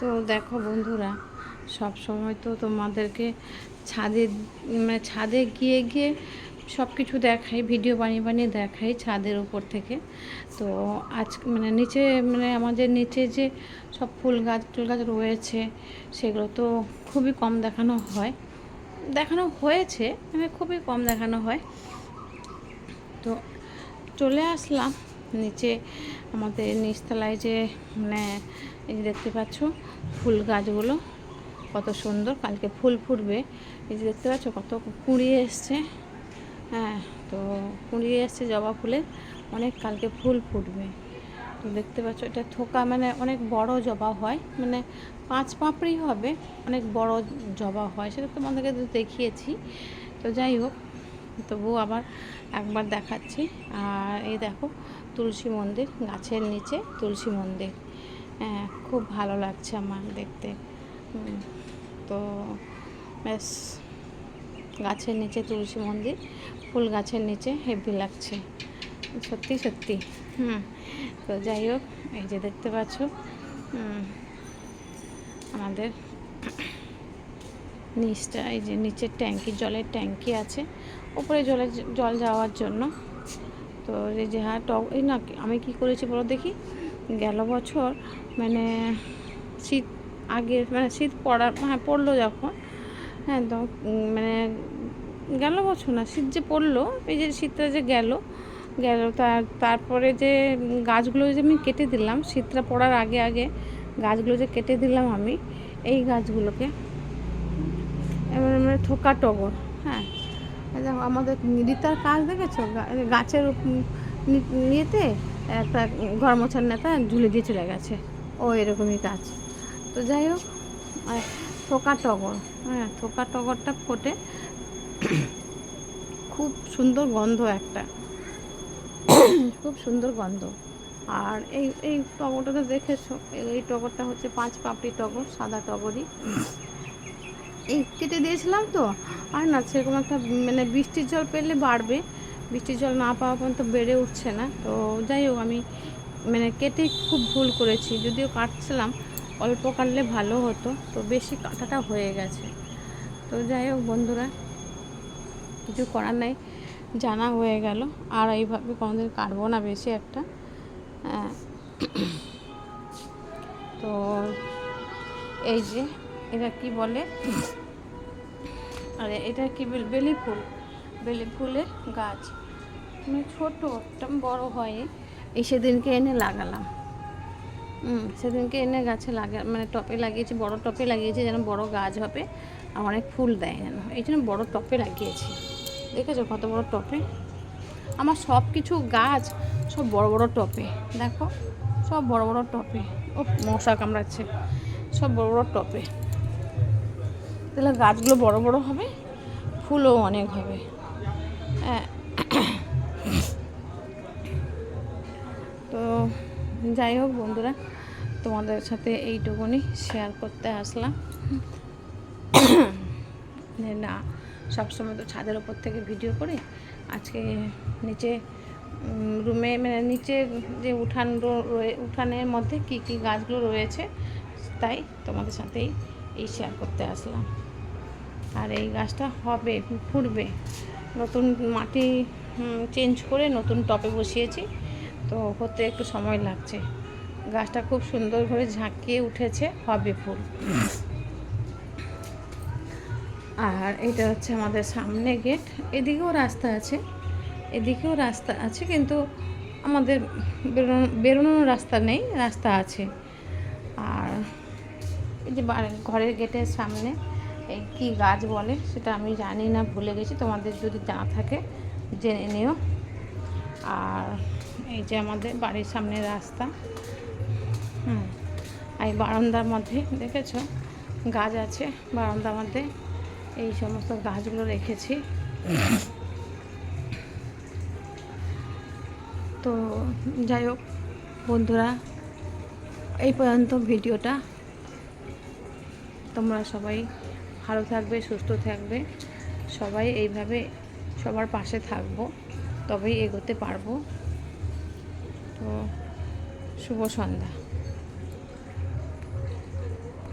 তো দেখো বন্ধুরা, সব সময় তো তোমাদেরকে ছাদে ছাদে গিয়ে গিয়ে সব কিছু দেখাই, ভিডিও বানিয়ে বানিয়ে দেখাই ছাদের উপর থেকে। তো আজ নিচে আমাদের নিচে যে সব ফুল গাছ রয়েছে সেগুলো তো খুবই কম দেখানো হয়েছে, খুবই কম দেখানো হয়। তো চলে আসলাম নিচে, আমাদের নিচতলায় যে এই যে দেখতে পাচ্ছ ফুল গাছগুলো কত সুন্দর, কালকে ফুল ফুটবে। এই যে দেখতে পাচ্ছ কত কুঁড়ি এসছে। হ্যাঁ, তো কুঁড়ি এসছে জবা ফুলের, অনেক কালকে ফুল ফুটবে। তো দেখতে পাচ্ছ এটা থোকা, অনেক বড় জবা হয়, 5 পাপড়ি হবে, অনেক বড় জবা হয়, সেটা তোমাদেরকে দেখিয়েছি। তো যাই হোক, তবুও আবার একবার দেখাচ্ছি। আর এই দেখো তুলসী মন্দির, গাছের নিচে তুলসী মন্দির। হ্যাঁ, খুব ভালো লাগছে আমার দেখতে। তো ব্যাস, গাছের নিচে তুলসী মন্দির, ফুল গাছের নিচে হেভি লাগছে সত্যি সত্যি। তো যাই হোক, এই যে দেখতে পাচ্ছ আমাদের নিচটা, এই যে নিচের ট্যাঙ্কি, জলের ট্যাঙ্কি আছে, উপরে জল যাওয়ার জন্য। তো এই যে এই না, আমি কি করেছি বলো দেখি, গেল বছর শীত আগে শীত পড়লো যখন, হ্যাঁ, তো গেল বছর না, শীত যে পড়লো, এই যে শীতটা যে গেল তারপরে যে গাছগুলো যে আমি কেটে দিলাম, শীতটা পড়ার আগে আগে গাছগুলো যে কেটে দিলাম আমি, এই গাছগুলোকে থোকা টগর। হ্যাঁ, দেখো আমাদের রিতার কাজ দেখেছো, গাছের নিয়েতে একটা ঘর মোছার নেতা ঝুলে দিয়ে চলে গেছে, ও এরকমই কাজ। তো যাই হোক, থোকা টগর, হ্যাঁ, থোকা টগরটা ফোটে, খুব সুন্দর গন্ধ একটা, খুব সুন্দর গন্ধ। আর এই টগরটা তো দেখেছো, এই টগরটা হচ্ছে 5 পাপড়ি টগর, সাদা টগরই। এই কেটে দিয়েছিলাম তো, আর না সেরকম একটা বৃষ্টির জল পেলে বাড়বে, বৃষ্টির জল না পাওয়া পর্যন্ত বেড়ে উঠছে না। তো যাই হোক, আমি কেটে খুব ভুল করেছি, যদিও কাটছিলাম অল্প কাটলে ভালো হতো, তো বেশি কাটাটা হয়ে গেছে। তো যাই হোক বন্ধুরা, কিছু করার নাই, জানা হয়ে গেল, আর এইভাবে কোনোদিন কাটবো না বেশি একটা। তো এই যে এটা কি বলে, আরে এটা কি বেলি ফুল, বেলি ফুলের গাছ, ছোটো একটা, বড় হয়। এই সেদিনকে এনে লাগালাম, সেদিনকে এনে গাছে টপে লাগিয়েছি, বড় টপে লাগিয়েছি, যেন বড় গাছ হবে আর অনেক ফুল দেয় যেন, এই জন্য বড় টপে লাগিয়েছি। দেখেছো কত বড় টপে, আমার সব কিছু গাছ সব বড় বড় টপে, দেখো সব বড় বড় টপে। ও মশা কামড়াচ্ছে, সব বড় বড় টপে, তাহলে গাছগুলো বড় বড় হবে, ফুলও অনেক হবে। তো যাই হোক বন্ধুরা, তোমাদের সাথে এইটুকুনি শেয়ার করতে আসলাম। না, সবসময় তো ছাদের ওপর থেকে ভিডিও করি, আজকে নিচে রুমে নিচে যে উঠানের মধ্যে কি কি গাছগুলো রয়েছে, তাই তোমাদের সাথেই এই শেয়ার করতে আসলাম। আর এই গাছটা হবে, ফুটবে, নতুন মাটি চেঞ্জ করে নতুন টবে বসিয়েছি, তো হতে একটু সময় লাগছে। গাছটা খুব সুন্দরভাবে ঝাঁকিয়ে উঠেছে, হবে ফুল। আর এটা হচ্ছে আমাদের সামনে গেট, এদিকেও রাস্তা আছে, কিন্তু আমাদের বেরোনোর রাস্তা নেই, রাস্তা আছে। আর এই যে ঘরের গেটের সামনে এই কী গাছ বলে সেটা আমি জানি না, ভুলে গেছি, তোমাদের যদি জানা থাকে জেনে নিও। আর এই যে আমাদের বাড়ির সামনে রাস্তা, এই বারান্দার মধ্যে দেখেছো গাছ আছে, বারান্দার মধ্যে এই সমস্ত গাছগুলো রেখেছি। তো যাই হোক বন্ধুরা, এই পর্যন্ত ভিডিওটা। তোমরা সবাই ভালো থাকবে, সুস্থ থাকবে, সবাই এইভাবে সবার পাশে থাকবো, তবেই এগোতে পারবো। তো শুভ সন্ধ্যা।